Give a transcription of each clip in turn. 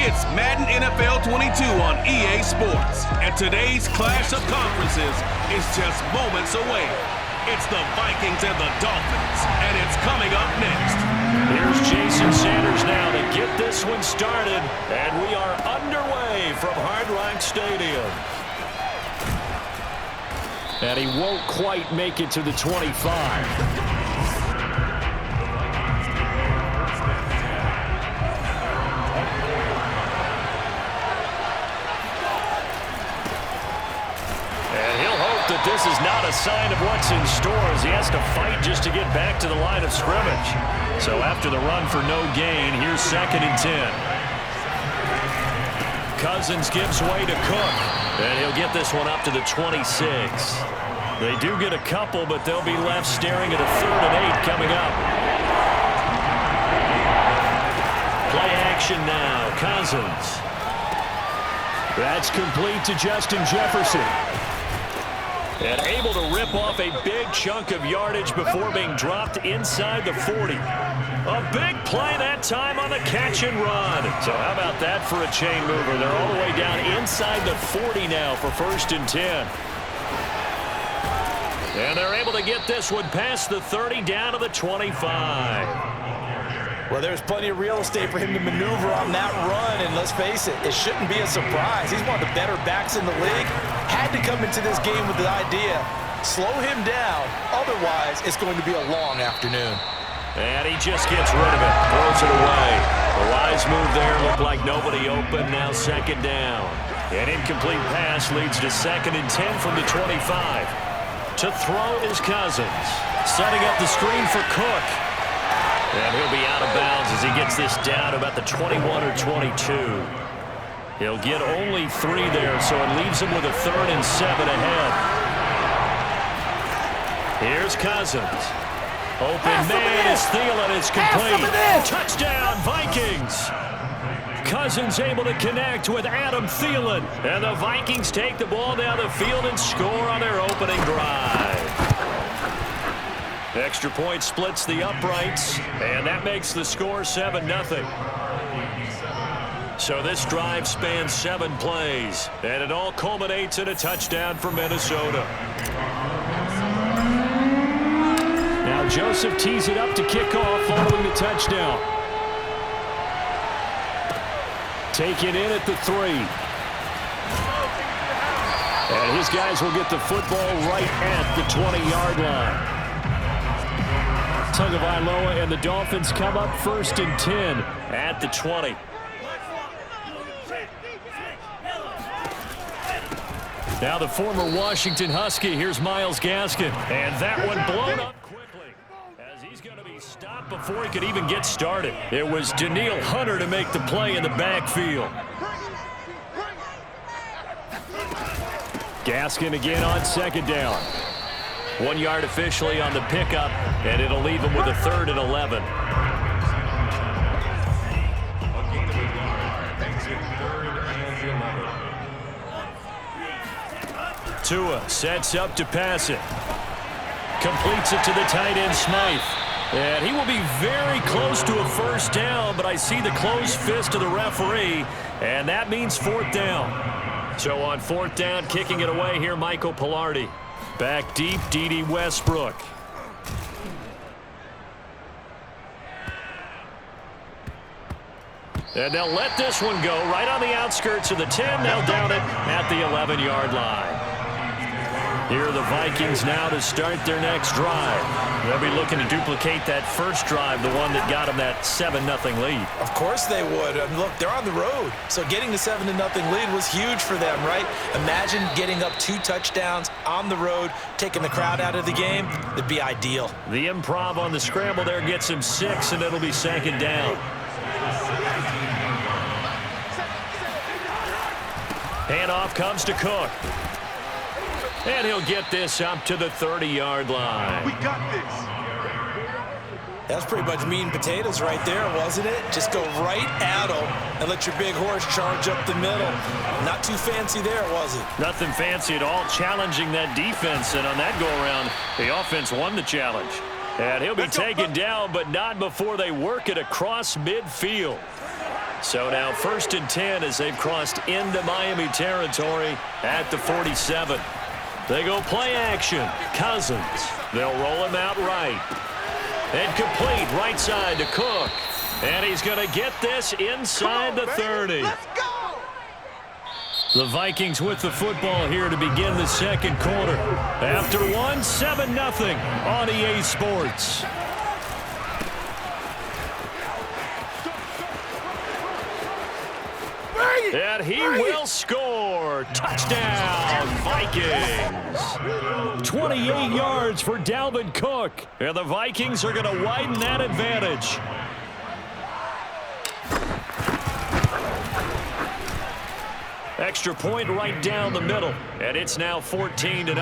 It's Madden NFL 22 on EA Sports, and today's clash of conferences is just moments away. It's the Vikings and the Dolphins, and it's coming up next. Here's Jason Sanders now to get this one started, and we are underway from Hard Rock Stadium. And he won't quite make it to the 25. This is not a sign of what's in store as he has to fight just to get back to the line of scrimmage. So after the run for no gain, here's 2nd and 10. Cousins gives way to Cook, and he'll get this one up to the 26. They do get a couple, but they'll be left staring at a 3rd and 8 coming up. Play action now, Cousins. That's complete to Justin Jefferson. And able to rip off a big chunk of yardage before being dropped inside the 40. A big play that time on the catch and run. So how about that for a chain mover? They're all the way down inside the 40 now for 1st and 10. And they're able to get this one past the 30 down to the 25. Well, there's plenty of real estate for him to maneuver on that run, and let's face it, it shouldn't be a surprise. He's one of the better backs in the league. Had to come into this game with the idea, slow him down, otherwise it's going to be a long afternoon. And he just gets rid of it, throws it away. The wise move there, looked like nobody open, now 2nd down. An incomplete pass leads to 2nd and 10 from the 25. To throw is Cousins, setting up the screen for Cook. And he'll be out of bounds as he gets this down to about the 21 or 22. He'll get only 3 there, so it leaves him with a 3rd and 7 ahead. Here's Cousins. Open man is Thielen. It's complete. Touchdown, Vikings. Cousins able to connect with Adam Thielen. And the Vikings take the ball down the field and score on their opening drive. Extra point splits the uprights, and that makes the score 7-0. So this drive spans 7 plays, and it all culminates in a touchdown for Minnesota. Now Joseph tees it up to kick off following the touchdown. Taken in at the 3. And his guys will get the football right at the 20-yard line. Tagovailoa and the Dolphins come up 1st and 10 at the 20. Now the former Washington Husky, here's Myles Gaskin. And that one blown up quickly as he's going to be stopped before he could even get started. It was Danielle Hunter to make the play in the backfield. Gaskin again on 2nd down. 1 yard officially on the pickup, and it'll leave him with a 3rd and 11. Tua sets up to pass it. Completes it to the tight end, Smythe. And he will be very close to a 1st down, but I see the closed fist of the referee, and that means 4th down. So on 4th down, kicking it away here, Michael Pilardi. Back deep, D.D. Westbrook. And they'll let this one go right on the outskirts of the 10. They'll down it at the 11-yard line. Here are the Vikings now to start their next drive. They'll be looking to duplicate that first drive, the one that got them that 7-0 lead. Of course they would. Look, they're on the road, so getting the 7-0 lead was huge for them, right? Imagine getting up 2 touchdowns on the road, taking the crowd out of the game. That'd be ideal. The improv on the scramble there gets him 6, and it'll be 2nd down. Handoff comes to Cook. And he'll get this up to the 30-yard line. We got this. That's pretty much meat and potatoes right there, wasn't it? Just go right at them and let your big horse charge up the middle. Not too fancy there, was it? Nothing fancy at all, challenging that defense. And on that go-around, the offense won the challenge. And he'll be taken down, but not before they work it across midfield. So now 1st and 10 as they've crossed into Miami territory at the 47. They go play action. Cousins. They'll roll him out right. And complete right side to Cook. And he's going to get this inside the 30. Let's go! The Vikings with the football here to begin the second quarter. After one, 7-0 on EA Sports. And he will score. Touchdown, Vikings. 28 yards for Dalvin Cook. And the Vikings are going to widen that advantage. Extra point right down the middle. And it's now 14-0.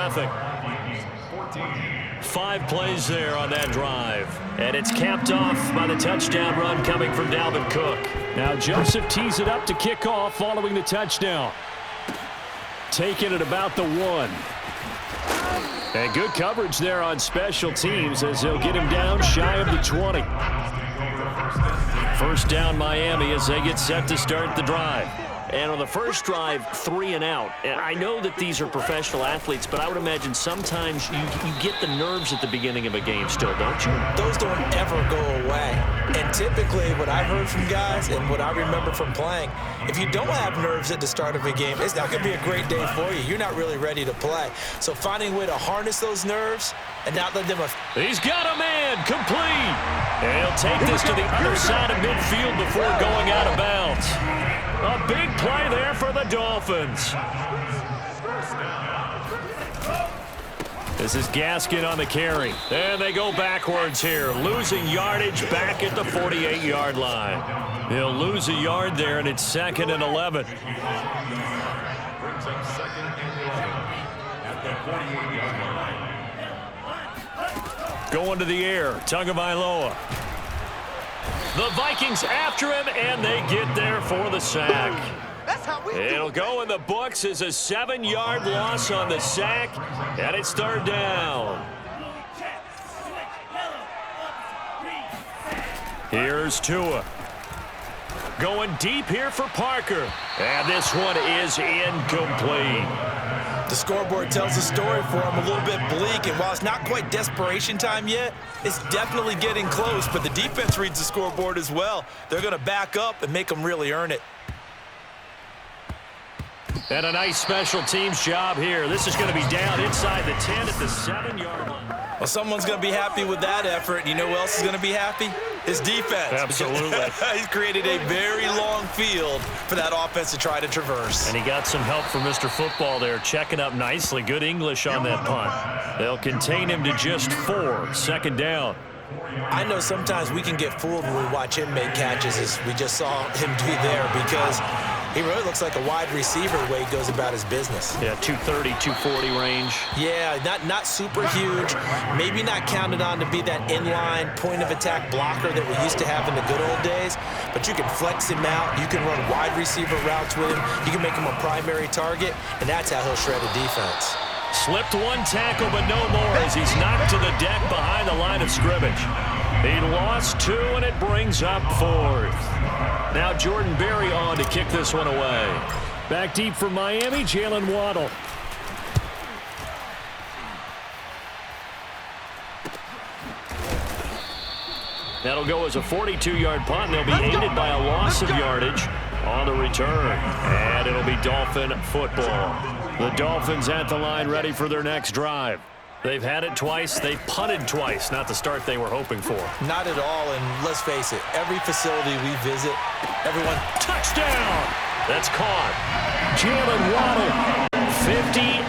5 plays there on that drive. And it's capped off by the touchdown run coming from Dalvin Cook. Now Joseph tees it up to kick off following the touchdown. Taking it about the 1. And good coverage there on special teams as they'll get him down shy of the 20. First down Miami as they get set to start the drive. And on the first drive, 3 and out. And I know that these are professional athletes, but I would imagine sometimes you get the nerves at the beginning of a game still, don't you? Those don't ever go away. And typically what I've heard from guys and what I remember from playing, if you don't have nerves at the start of a game, it's not going to be a great day for you. You're not really ready to play. So finding a way to harness those nerves and not let them... He's got a man, complete. And he'll take this to the other side of midfield before going out of bounds. A big play there for the Dolphins. This is Gaskin on the carry. And they go backwards here, losing yardage back at the 48-yard line. He'll lose a yard there, and it's 2nd and 11. Going to the air, Tagovailoa. The Vikings after him, and they get there for the sack. That's how we It'll go in the books as a 7-yard loss on the sack, and it's 3rd down. Here's Tua. Going deep here for Parker. And this one is incomplete. The scoreboard tells a story for him, a little bit bleak, and while it's not quite desperation time yet, it's definitely getting close, but the defense reads the scoreboard as well. They're going to back up and make them really earn it. And a nice special teams job here. This is going to be down inside the 10 at the 7-yard line. Well, someone's going to be happy with that effort. You know who else is going to be happy? His defense. Absolutely. He's created a very long field for that offense to try to traverse. And he got some help from Mr. Football there, checking up nicely. Good English on that punt. They'll contain him to just 4. 2nd down. I know sometimes we can get fooled when we watch him make catches, as we just saw him do there, because he really looks like a wide receiver the way he goes about his business. Yeah, 230, 240 range. Yeah, not super huge. Maybe not counted on to be that inline point-of-attack blocker that we used to have in the good old days, but you can flex him out. You can run wide receiver routes with him. You can make him a primary target, and that's how he'll shred a defense. Slipped one tackle, but no more as he's knocked to the deck behind the line of scrimmage. He lost 2, and it brings up 4th. Now Jordan Berry on to kick this one away. Back deep for Miami, Jalen Waddle. That'll go as a 42-yard punt, and they'll be aided by a loss of yardage on the return. And it'll be Dolphin football. The Dolphins at the line ready for their next drive. They've had it twice. They've punted twice. Not the start they were hoping for. Not at all, and let's face it, every facility we visit, everyone... Touchdown! That's caught. Jalen Waddle, 59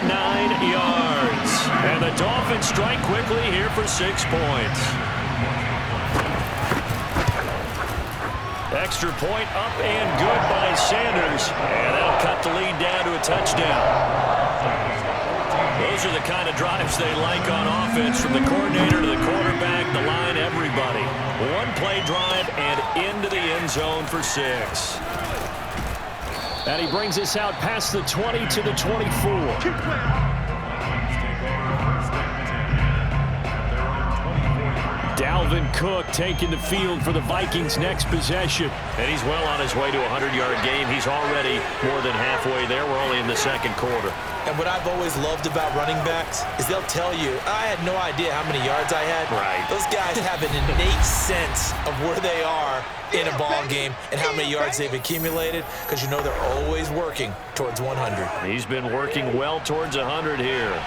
yards. And the Dolphins strike quickly here for 6 points. Extra point up and good by Sanders. And that'll cut the lead down to a touchdown. Those are the kind of drives they like on offense, from the coordinator to the quarterback, the line, everybody. 1-play drive and into the end zone for 6. And he brings us out past the 20 to the 24. Dalvin Cook taking the field for the Vikings' next possession. And he's well on his way to a 100-yard game. He's already more than halfway there. We're only in the second quarter. And what I've always loved about running backs is they'll tell you, I had no idea how many yards I had. Right. Those guys have an innate sense of where they are in a ball game and how many yards they've accumulated, because you know they're always working towards 100. He's been working well towards 100 here.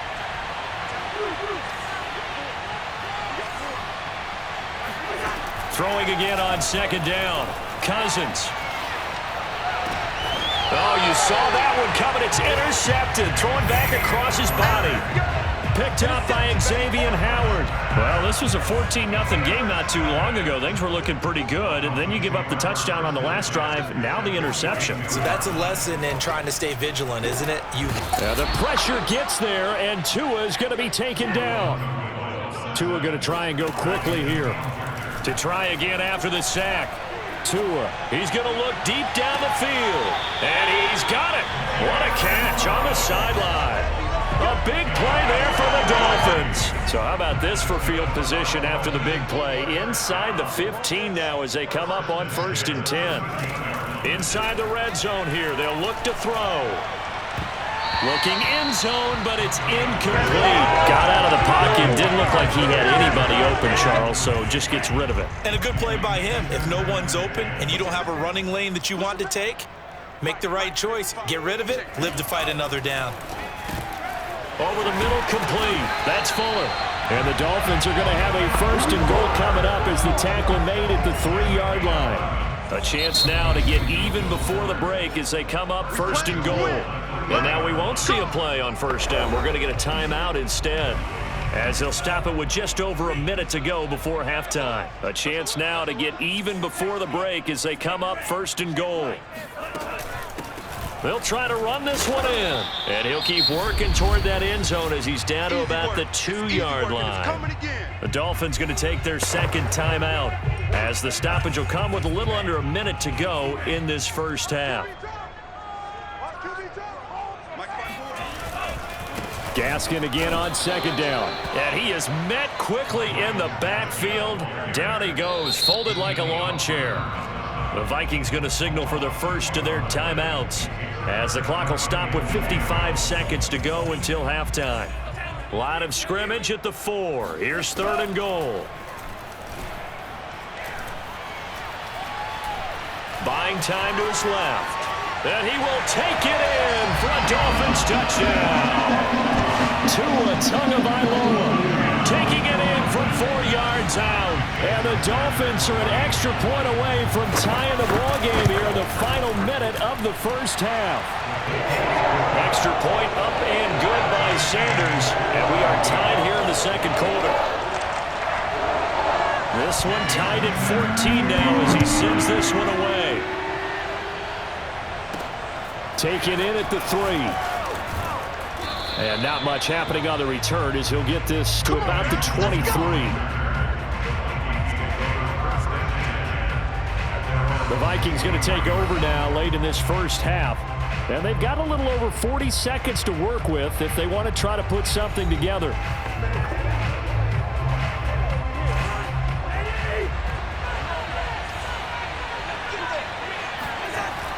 Throwing again on second down. Cousins. Oh, you saw that one coming. It's intercepted. Throwing back across his body. Picked up by Xavier Howard. Well, this was a 14-0 game not too long ago. Things were looking pretty good, and then you give up the touchdown on the last drive. Now the interception. So that's a lesson in trying to stay vigilant, isn't it? The pressure gets there, and Tua is going to be taken down. Tua going to try and go quickly here. To try again after the sack. Tua, he's going to look deep down the field. And he's got it. What a catch on the sideline. A big play there for the Dolphins. So how about this for field position after the big play? Inside the 15 now as they come up on 1st and 10. Inside the red zone here. They'll look to throw. Looking end zone, but it's incomplete. Got out of the pocket. Didn't look like he had anybody open, Charles, so just gets rid of it. And a good play by him. If no one's open and you don't have a running lane that you want to take, make the right choice. Get rid of it. Live to fight another down. Over the middle, complete. That's Fuller. And the Dolphins are going to have a 1st and goal coming up as the tackle made at the 3-yard line. A chance now to get even before the break as they come up 1st and goal. And now we won't see a play on 1st down. We're going to get a timeout instead, as they'll stop it with just over a minute to go before halftime. A chance now to get even before the break as they come up 1st and goal. They'll try to run this one in, and he'll keep working toward that end zone as he's down to about the 2-yard line. The Dolphins going to take their second timeout as the stoppage will come with a little under a minute to go in this first half. Gaskin again on 2nd down. And he is met quickly in the backfield. Down he goes, folded like a lawn chair. The Vikings going to signal for the first of their timeouts as the clock will stop with 55 seconds to go until halftime. Line of scrimmage at the 4. Here's 3rd and goal. Buying time to his left. And he will take it in for a Dolphins touchdown. Tua Tagovailoa taking it in from 4 yards out. And the Dolphins are an extra point away from tying the ball game here in the final minute of the first half. Extra point up and good by Sanders. And we are tied here in the second quarter. This one tied at 14 now as he sends this one away. Taken in at the 3. And not much happening on the return as he'll get this to about the 23. The Vikings going to take over now late in this first half. And they've got a little over 40 seconds to work with if they want to try to put something together.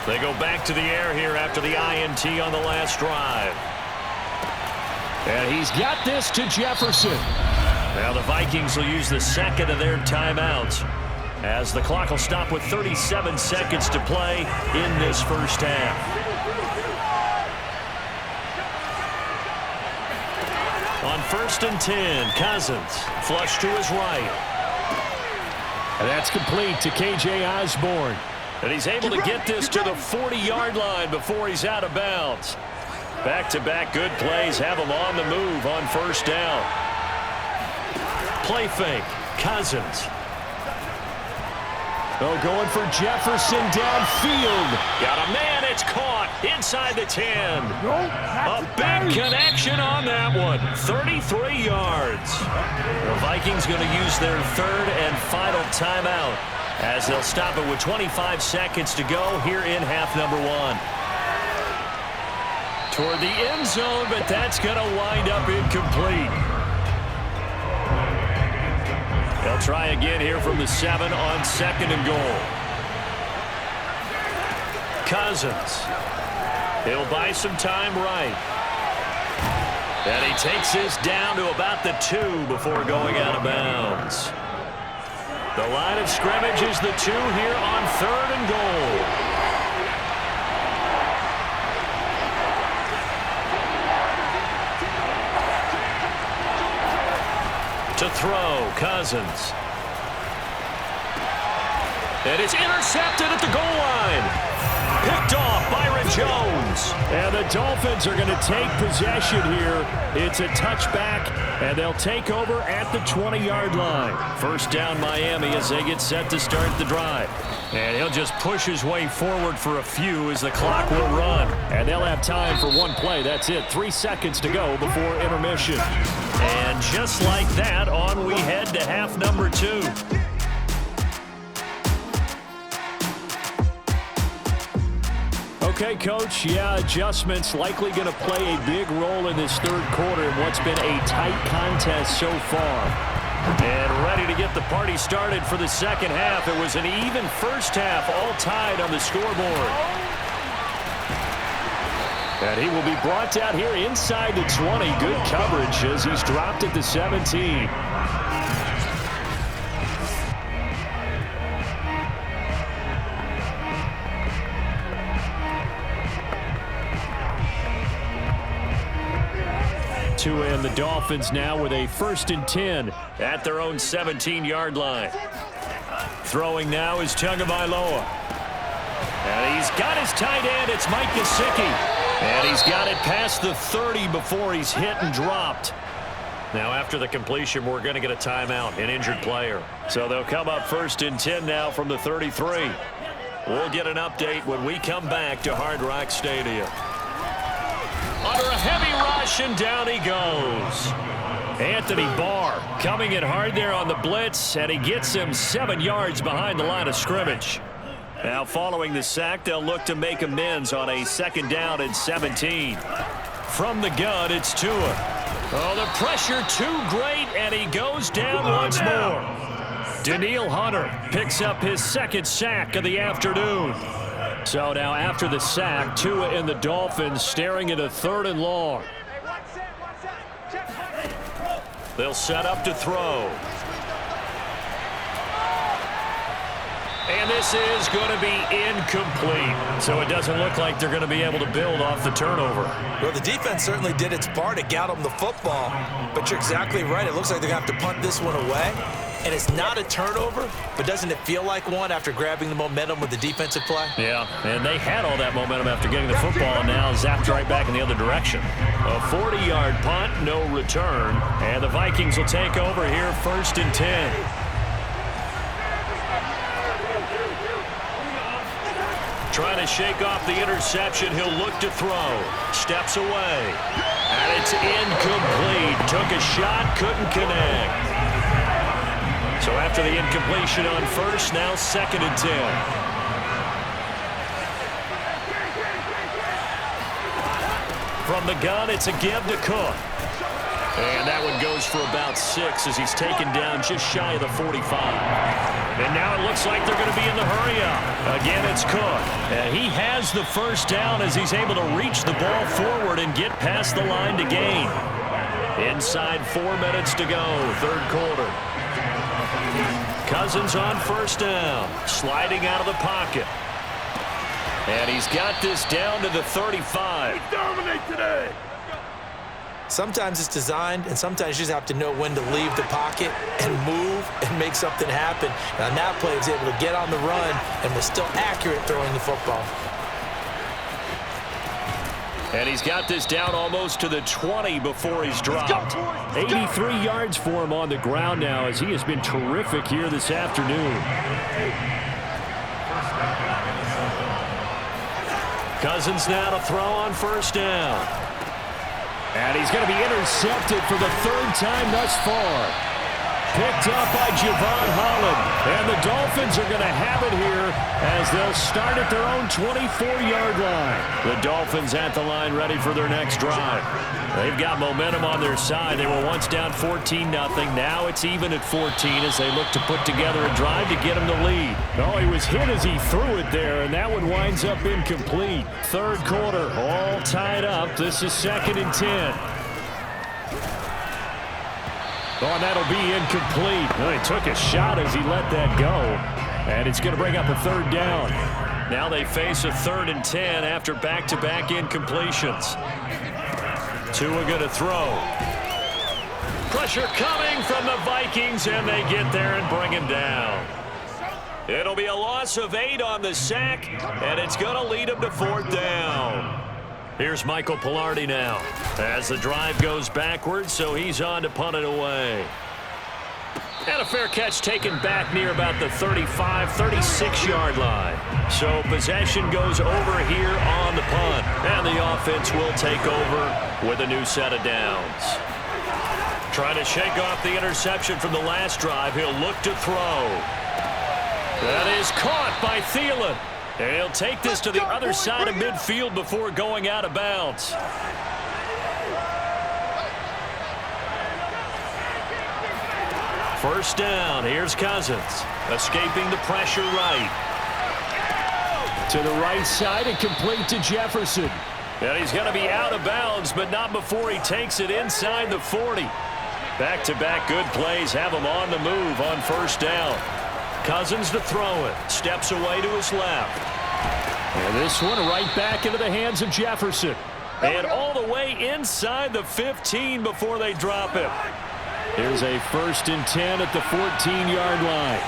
They go back to the air here after the INT on the last drive. And he's got this to Jefferson. Now the Vikings will use the second of their timeouts as the clock will stop with 37 seconds to play in this first half. On 1st and 10, Cousins flush to his right. And that's complete to K.J. Osborne. And he's able to get this to the 40-yard line before he's out of bounds. Back-to-back good plays have him on the move on 1st down. Play fake. Cousins. Oh, going for Jefferson downfield. Got a man. It's caught inside the 10. A big connection on that one. 33 yards. The Vikings going to use their 3rd and final timeout as they'll stop it with 25 seconds to go here in half number 1. Toward the end zone, but that's going to wind up incomplete. They'll try again here from the 7 on 2nd and goal. Cousins. He'll buy some time right. And he takes this down to about the 2 before going out of bounds. The line of scrimmage is the 2 here on 3rd and goal. To throw, Cousins. And it's intercepted at the goal line. Picked off, Byron Jones. And the Dolphins are going to take possession here. It's a touchback, and they'll take over at the 20-yard line. First down, Miami, as they get set to start the drive. And he'll just push his way forward for a few as the clock will run. And they'll have time for one play. That's it. 3 seconds to go before intermission. And just like that, on we head to half number 2. Okay, Coach, adjustments likely going to play a big role in this 3rd quarter in what's been a tight contest so far. And ready to get the party started for the 2nd half. It was an even first half, all tied on the scoreboard. And he will be brought down here inside the 20. Good coverage as he's dropped at the 17. And the Dolphins now with a 1st and 10 at their own 17-yard line. Throwing now is Tagovailoa. And he's got his tight end. It's Mike Gesicki. And he's got it past the 30 before he's hit and dropped. Now after the completion, we're going to get a timeout, an injured player. So they'll come up 1st and 10 now from the 33. We'll get an update when we come back to Hard Rock Stadium. Under a heavy rush, and down he goes. Anthony Barr coming in hard there on the blitz, and he gets him 7 yards behind the line of scrimmage. Now following the sack, they'll look to make amends on a 2nd down and 17. From the gun, it's Tua. Oh, the pressure too great, and he goes down once more. Danielle Hunter picks up his 2nd sack of the afternoon. So now after the sack, Tua and the Dolphins staring at a 3rd and long. They'll set up to throw. And this is going to be incomplete. So it doesn't look like they're going to be able to build off the turnover. Well, the defense certainly did its part to get them the football. But you're exactly right. It looks like they're going to have to punt this one away. And it's not a turnover, but doesn't it feel like one after grabbing the momentum with the defensive play? Yeah, and they had all that momentum after getting the football, and now zapped right back in the other direction. A 40-yard punt, no return, and the Vikings will take over here 1st and 10. Trying to shake off the interception, he'll look to throw. Steps away, and it's incomplete. Took a shot, couldn't connect. So after the incompletion on 1st, now 2nd and 10. From the gun, it's a give to Cook. And that one goes for about 6 as he's taken down just shy of the 45. And now it looks like they're going to be in the hurry-up. Again, it's Cook. And he has the 1st down as he's able to reach the ball forward and get past the line to gain. Inside 4 minutes to go, 3rd quarter. Cousins on 1st down, sliding out of the pocket. And he's got this down to the 35. We dominate today. Sometimes it's designed, and sometimes you just have to know when to leave the pocket and move and make something happen. And on that play, he was able to get on the run and was still accurate throwing the football. And he's got this down almost to the 20 before he's dropped. 83 yards for him on the ground now as he has been terrific here this afternoon. Cousins now to throw on 1st down. And he's going to be intercepted for the 3rd time thus far. picked up by Javon Holland. And the Dolphins are going to have it here as they'll start at their own 24-yard line. The Dolphins at the line ready for their next drive. They've got momentum on their side. They were once down 14-0. Now it's even at 14 as they look to put together a drive to get them the lead. Oh, he was hit as he threw it there, and that one winds up incomplete. Third quarter, all tied up. This is 2nd and 10. Oh, and that'll be incomplete. Well, he took a shot as he let that go, and it's going to bring up a third down. Now they face a 3rd and 10 after back-to-back incompletions. Tua going to throw. Pressure coming from the Vikings, and they get there and bring him down. It'll be a loss of 8 on the sack, and it's going to lead him to 4th down. Here's Michael Pilardi now as the drive goes backwards, so he's on to punt it away. And a fair catch taken back near about the 35, 36-yard line. So possession goes over here on the punt, and the offense will take over with a new set of downs. Trying to shake off the interception from the last drive. He'll look to throw. That is caught by Thielen. And he'll take this to the other side of midfield before going out of bounds. First down. Here's Cousins. Escaping the pressure right. To the right side and complete to Jefferson. And he's going to be out of bounds, but not before he takes it inside the 40. Back-to-back good plays have him on the move on first down. Cousins to throw it. Steps away to his left. And this one right back into the hands of Jefferson. And all the way inside the 15 before they drop him. Here's a 1st and 10 at the 14-yard line.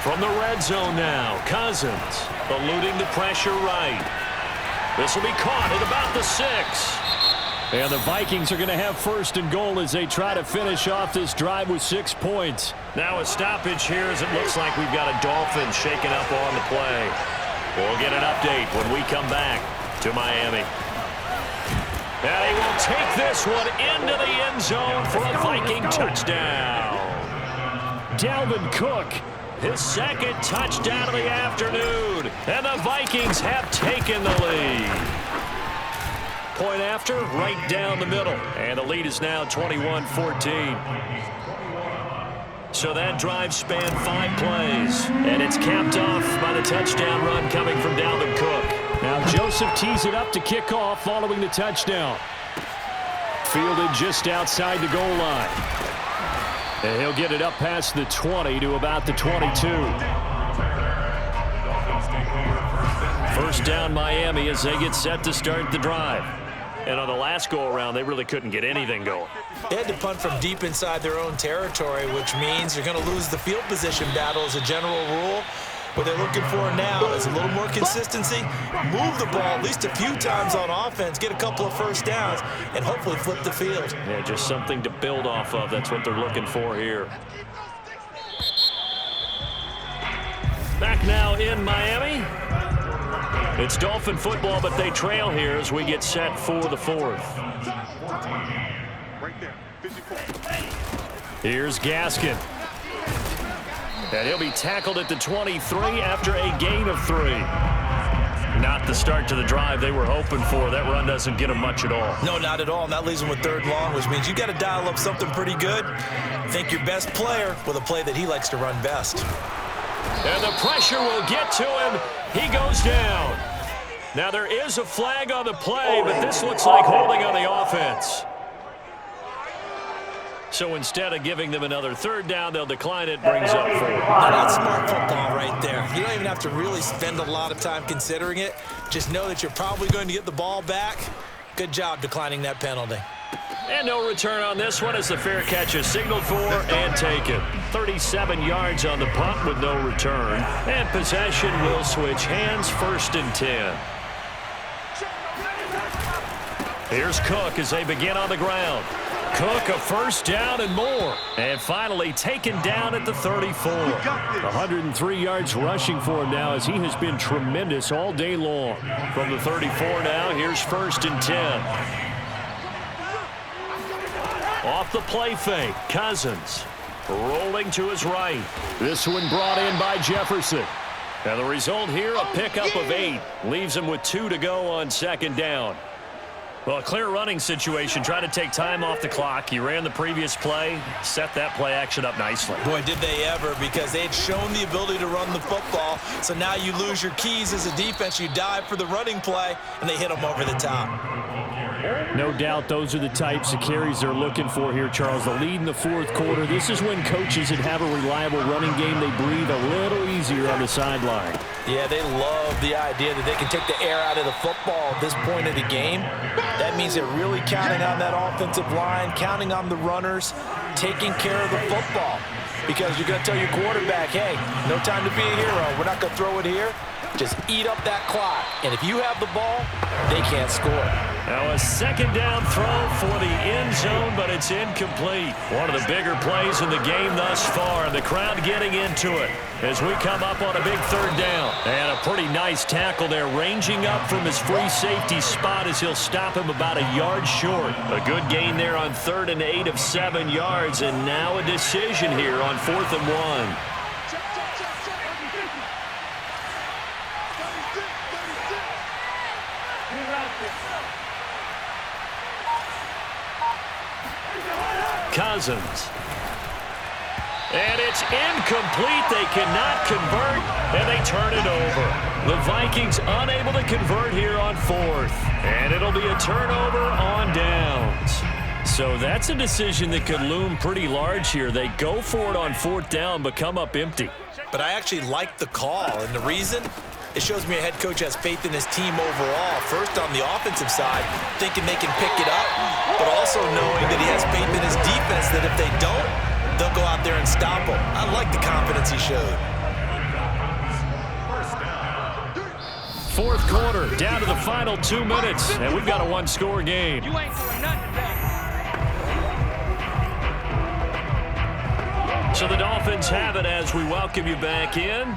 From the red zone now, Cousins eluding the pressure right. This will be caught at about the 6. And the Vikings are going to have 1st and goal as they try to finish off this drive with 6 points. Now a stoppage here as it looks like we've got a Dolphins shaking up on the play. We'll get an update when we come back to Miami. And he will take this one into the end zone for a Viking touchdown. Dalvin Cook, his 2nd touchdown of the afternoon. And the Vikings have taken the lead. Point after, right down the middle. And the lead is now 21-14. So that drive spanned 5 plays. And it's capped off by the touchdown run coming from Dalvin Cook. Now Joseph tees it up to kick off following the touchdown. Fielded just outside the goal line. And he'll get it up past the 20 to about the 22. First down Miami as they get set to start the drive. And on the last go-around, they really couldn't get anything going. They had to punt from deep inside their own territory, which means they're going to lose the field position battle as a general rule. What they're looking for now is a little more consistency, move the ball at least a few times on offense, get a couple of first downs, and hopefully flip the field. Yeah, just something to build off of. That's what they're looking for here. Back now in Miami. It's Dolphin football, but they trail here as we get set for the 4th. Here's Gaskin. And he'll be tackled at the 23 after a gain of 3. Not the start to the drive they were hoping for. That run doesn't get them much at all. No, not at all. And that leaves them with 3rd long, which means you got to dial up something pretty good. Think your best player with a play that he likes to run best. And the pressure will get to him. He goes down. Now there is a flag on the play, but this looks like holding on the offense. So instead of giving them another 3rd down, they'll decline it, brings up 4. Now that's smart football right there. You don't even have to really spend a lot of time considering it. Just know that you're probably going to get the ball back. Good job declining that penalty. And no return on this one as the fair catch is signaled for and taken. 37 yards on the punt with no return. And possession will switch hands, 1st and 10. Here's Cook as they begin on the ground. Cook a 1st down and more. And finally taken down at the 34. 103 yards rushing for him now as he has been tremendous all day long. From the 34 now, here's 1st and 10. Off the play fake, Cousins rolling to his right. This one brought in by Jefferson. And the result here, a pickup of 8. Leaves him with 2 to go on second down. Well, a clear running situation. Trying to take time off the clock. He ran the previous play, set that play action up nicely. Boy, did they ever, because they had shown the ability to run the football. So now you lose your keys as a defense. You dive for the running play, and they hit them over the top. No doubt those are the types of carries they're looking for here, Charles. The lead in the fourth quarter. This is when coaches that have a reliable running game, they breathe a little easier on the sideline. Yeah, they love the idea that they can take the air out of the football at this point of the game. That means they're really counting on that offensive line, counting on the runners, taking care of the football. Because you're going to tell your quarterback, hey, no time to be a hero. We're not going to throw it here. Just eat up that clock. And if you have the ball, they can't score. Now a second down throw for the end zone, but it's incomplete. One of the bigger plays in the game thus far. The crowd getting into it as we come up on a big third down. And a pretty nice tackle there, ranging up from his free safety spot as he'll stop him about a yard short. A good gain there on 3rd and 8 of 7 yards, and now a decision here on 4th and 1. Cousins. And it's incomplete. They cannot convert, and they turn it over. The Vikings unable to convert here on 4th. And it'll be a turnover on downs. So that's a decision that could loom pretty large here. They go for it on 4th down, but come up empty. But I actually like the call, and the reason? It shows me a head coach has faith in his team overall. First, on the offensive side, thinking they can pick it up, but also knowing that he has faith in his defense that if they don't, they'll go out there and stop them. I like the confidence he showed. Fourth quarter, down to the final 2 minutes, and we've got a one-score game. You ain't doing nothing today. So the Dolphins have it as we welcome you back in.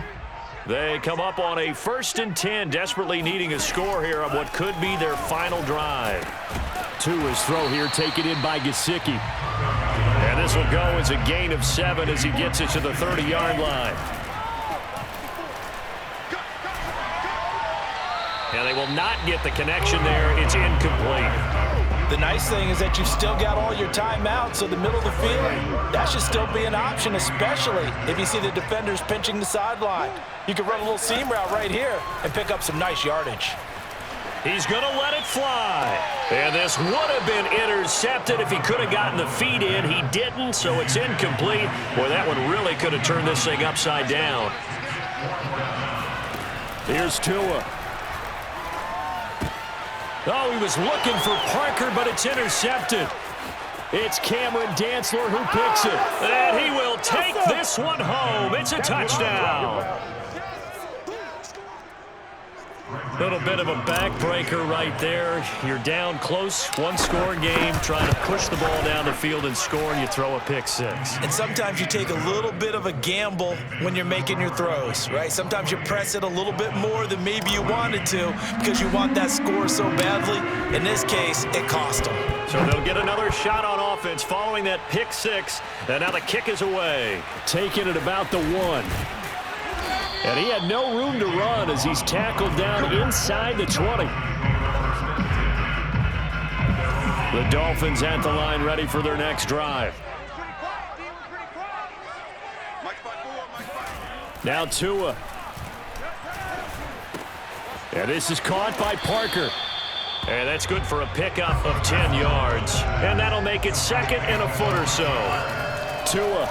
They come up on a 1st and 10, desperately needing a score here on what could be their final drive. To his throw here, taken in by Gesicki. And this will go as a gain of 7 as he gets it to the 30-yard line. And they will not get the connection there. It's incomplete. The nice thing is that you've still got all your timeouts, so the middle of the field, that should still be an option, especially if you see the defenders pinching the sideline. You can run a little seam route right here and pick up some nice yardage. He's going to let it fly. And this would have been intercepted if he could have gotten the feet in. He didn't, so it's incomplete. Boy, that one really could have turned this thing upside down. Here's Tua. Oh, he was looking for Parker, but it's intercepted. It's Cameron Dantzler who picks it. And he will take this one home. It's a touchdown. Little bit of a backbreaker right there. You're down close, one-score game, trying to push the ball down the field and score, and you throw a pick six. And sometimes you take a little bit of a gamble when you're making your throws, right? Sometimes you press it a little bit more than maybe you wanted to because you want that score so badly. In this case, it cost them. So they'll get another shot on offense following that pick six, and now the kick is away. Taking it about the 1. And he had no room to run as he's tackled down inside the 20. The Dolphins at the line ready for their next drive. Now Tua. And this is caught by Parker. And that's good for a pickup of 10 yards. And that'll make it 2nd and a foot or so. Tua.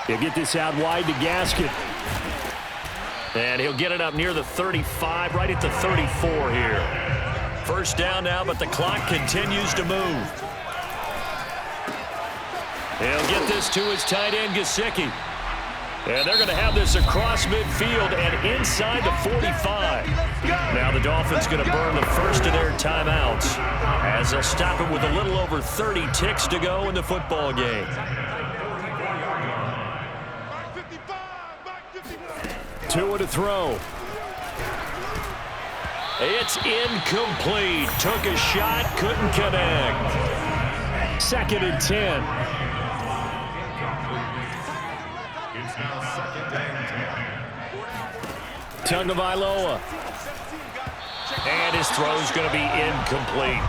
He'll get this out wide to Gaskin. And he'll get it up near the 35, right at the 34 here. First down now, but the clock continues to move. He'll get this to his tight end, Gesicki. And they're going to have this across midfield and inside the 45. Now the Dolphins going to burn the first of their timeouts as they'll stop it with a little over 30 ticks to go in the football game. Tua to throw. It's incomplete. Took a shot, couldn't connect. 2nd and 10. Tagovailoa. And his throw's going to be incomplete.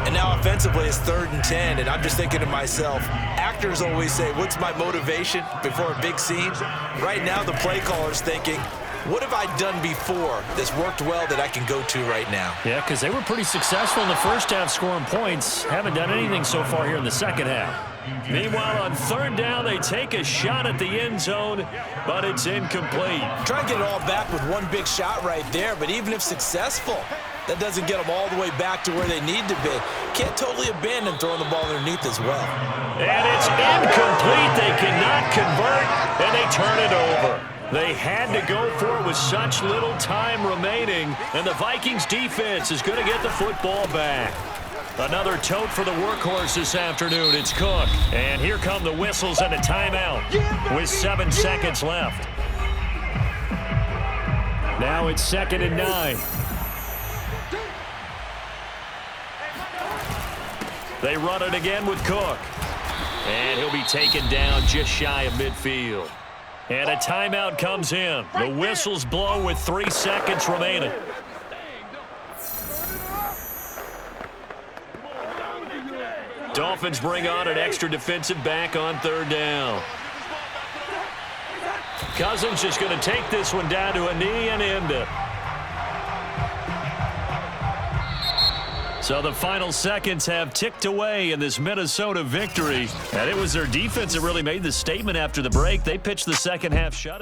And now offensively it's 3rd and 10, and I'm just thinking to myself, actors always say, what's my motivation before a big scene? Right now the play caller's thinking, what have I done before that's worked well that I can go to right now? Yeah, because they were pretty successful in the first half scoring points. Haven't done anything so far here in the second half. Meanwhile, on 3rd down, they take a shot at the end zone, but it's incomplete. Try to get it all back with one big shot right there, but even if successful, that doesn't get them all the way back to where they need to be. Can't totally abandon throwing the ball underneath as well. And it's incomplete. They cannot convert, and they turn it over. They had to go for it with such little time remaining, and the Vikings defense is going to get the football back. Another tote for the workhorse this afternoon. It's Cook. And here come the whistles and a timeout with 7 seconds left. Now it's 2nd and 9. They run it again with Cook. And he'll be taken down just shy of midfield. And a timeout comes in. The whistles blow with 3 seconds remaining. Dolphins bring on an extra defensive back on 3rd down. Cousins is going to take this one down to a knee and end it. So the final seconds have ticked away in this Minnesota victory. And it was their defense that really made the statement after the break. They pitched the second half shutout.